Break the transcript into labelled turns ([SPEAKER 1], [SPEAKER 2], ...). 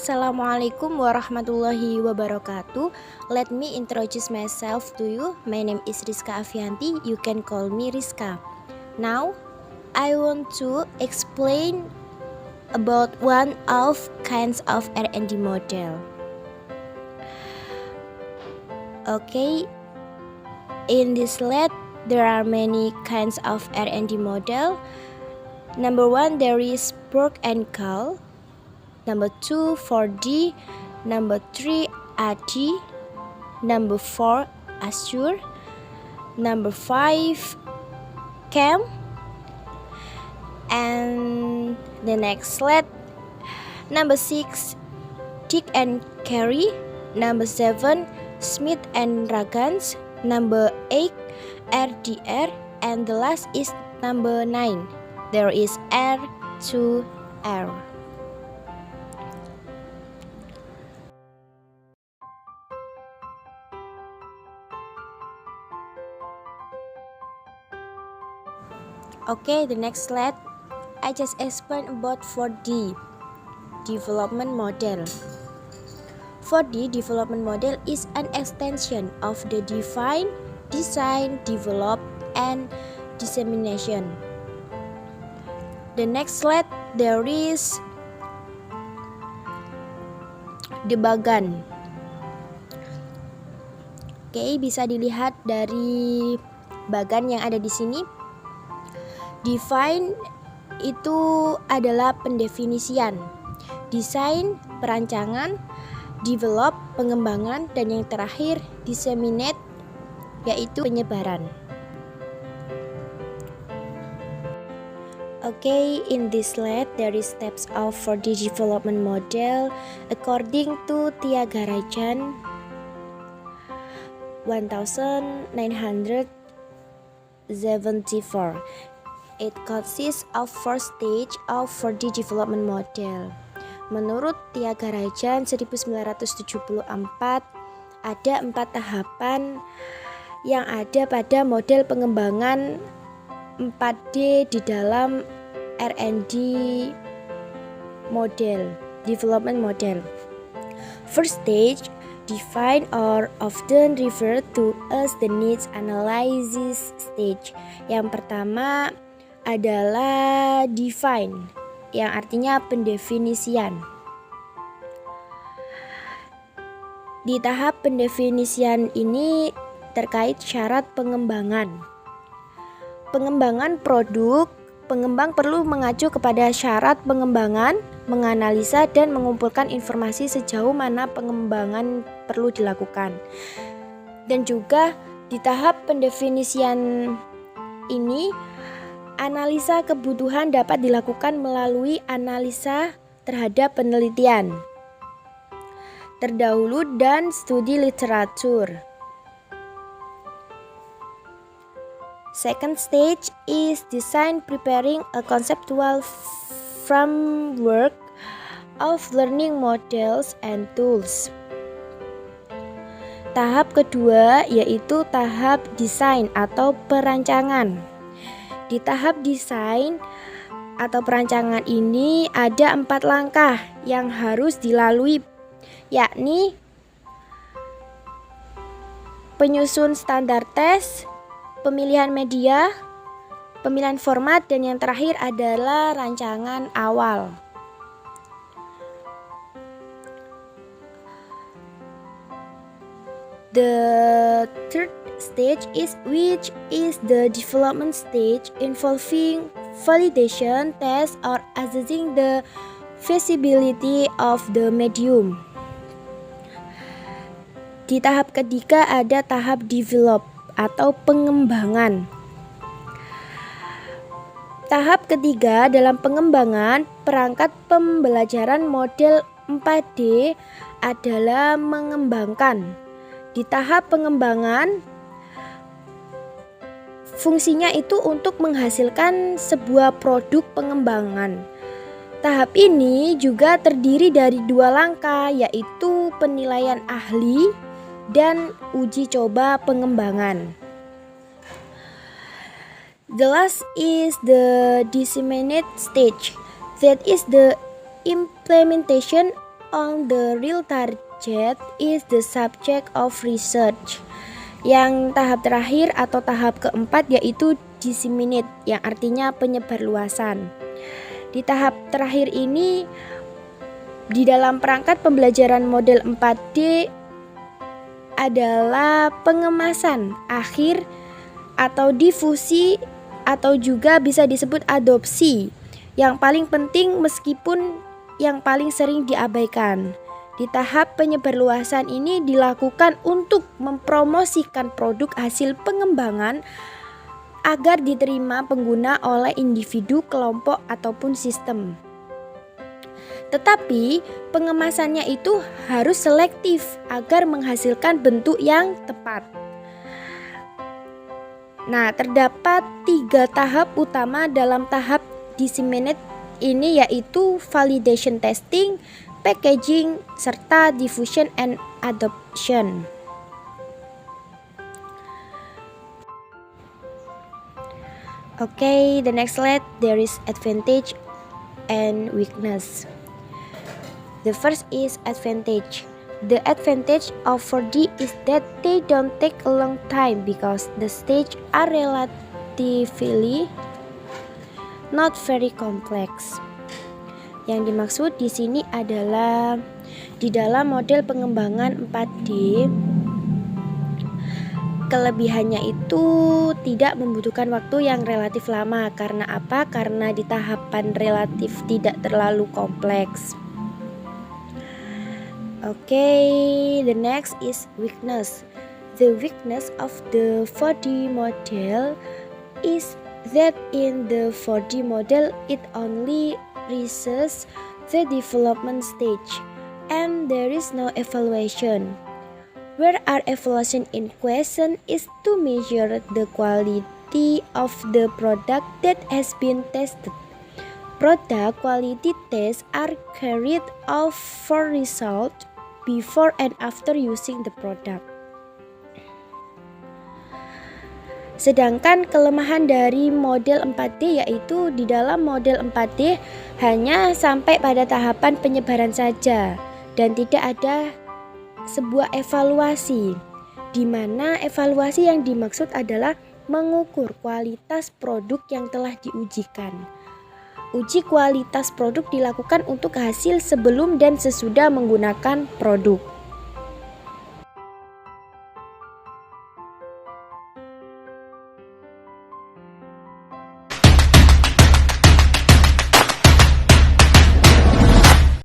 [SPEAKER 1] Assalamualaikum warahmatullahi wabarakatuh. Let me introduce myself to you. My name is Rizka Afianti. You can call me Rizka. Now, I want to explain about one of kinds of R&D model. Okay, in this slide, there are many kinds of R&D model. Number 1, there is Borg and Cal. Number 2, 4D. Number 3, ADI. Number 4, Azure. Number 5, CAM. And the next slide, number 6, Dick and Carey. Number 7, Smith and Ragans. Number 8, RDR. And the last is number 9. There is R2R. Okay, the next slide. I just explained about 4D development model. 4D development model is an extension of the define, design, develop, and dissemination. The next slide, there is debugan. Oke, bisa dilihat dari bagan yang ada di sini. Define itu adalah pendefinisian, desain perancangan, develop pengembangan, dan yang terakhir disseminate yaitu penyebaran. Okay, in this slide there is steps of for the development model according to Tyagarajan 1974. It consists of 4 stage of 4D development model. Menurut Tyagarajan 1974, ada 4 tahapan yang ada pada model pengembangan 4D di dalam R&D model, development model. First stage, define or often referred to as the needs analysis stage. Yang pertama adalah define, yang artinya pendefinisian. Di tahap pendefinisian ini terkait syarat pengembangan. Pengembangan produk, pengembang perlu mengacu kepada syarat pengembangan, menganalisa dan mengumpulkan informasi sejauh mana pengembangan perlu dilakukan. Dan juga di tahap pendefinisian ini, analisa kebutuhan dapat dilakukan melalui analisa terhadap penelitian terdahulu dan studi literatur. Second stage is design, preparing a conceptual framework of learning models and tools. Tahap kedua yaitu tahap desain atau perancangan. Di tahap desain atau perancangan ini ada 4 langkah yang harus dilalui, yakni penyusun standar tes, pemilihan media, pemilihan format, dan yang terakhir adalah rancangan awal. The third stage which is the development stage involving validation, test, or assessing the feasibility of the medium. Di tahap ketiga ada tahap develop atau pengembangan. Tahap ketiga dalam pengembangan perangkat pembelajaran model 4D adalah mengembangkan. Di tahap pengembangan, fungsinya itu untuk menghasilkan sebuah produk pengembangan. Tahap ini juga terdiri dari 2 langkah, yaitu penilaian ahli dan uji coba pengembangan. The last is the disseminate stage. That is the implementation on the real target is the subject of research. Yang tahap terakhir atau tahap keempat yaitu disseminate, yang artinya penyebarluasan. Di tahap terakhir ini, di dalam perangkat pembelajaran model 4D adalah pengemasan akhir atau difusi atau juga bisa disebut adopsi. Yang paling penting meskipun yang paling sering diabaikan. Di tahap penyebarluasan ini dilakukan untuk mempromosikan produk hasil pengembangan agar diterima pengguna oleh individu, kelompok, ataupun sistem. Tetapi pengemasannya itu harus selektif agar menghasilkan bentuk yang tepat. Nah, terdapat 3 tahap utama dalam tahap disseminate ini, yaitu validation testing, packaging, serta diffusion and adoption. Okay, the next slide, there is advantage and weakness. The first is advantage. The advantage of 4D is that they don't take a long time because the stages are relatively not very complex. Yang dimaksud di sini adalah di dalam model pengembangan 4D, kelebihannya itu tidak membutuhkan waktu yang relatif lama. Karena apa? Karena di tahapan relatif tidak terlalu kompleks. Okay, the next is weakness. The weakness of the 4D model is that in the 4D model it only reaches the development stage and there is no evaluation. Where our evaluation in question is to measure the quality of the product that has been tested. Product quality tests are carried out for result before and after using the product. Sedangkan kelemahan dari model 4D yaitu di dalam model 4D hanya sampai pada tahapan penyebaran saja dan tidak ada sebuah evaluasi, di mana evaluasi yang dimaksud adalah mengukur kualitas produk yang telah diujikan. Uji kualitas produk dilakukan untuk hasil sebelum dan sesudah menggunakan produk.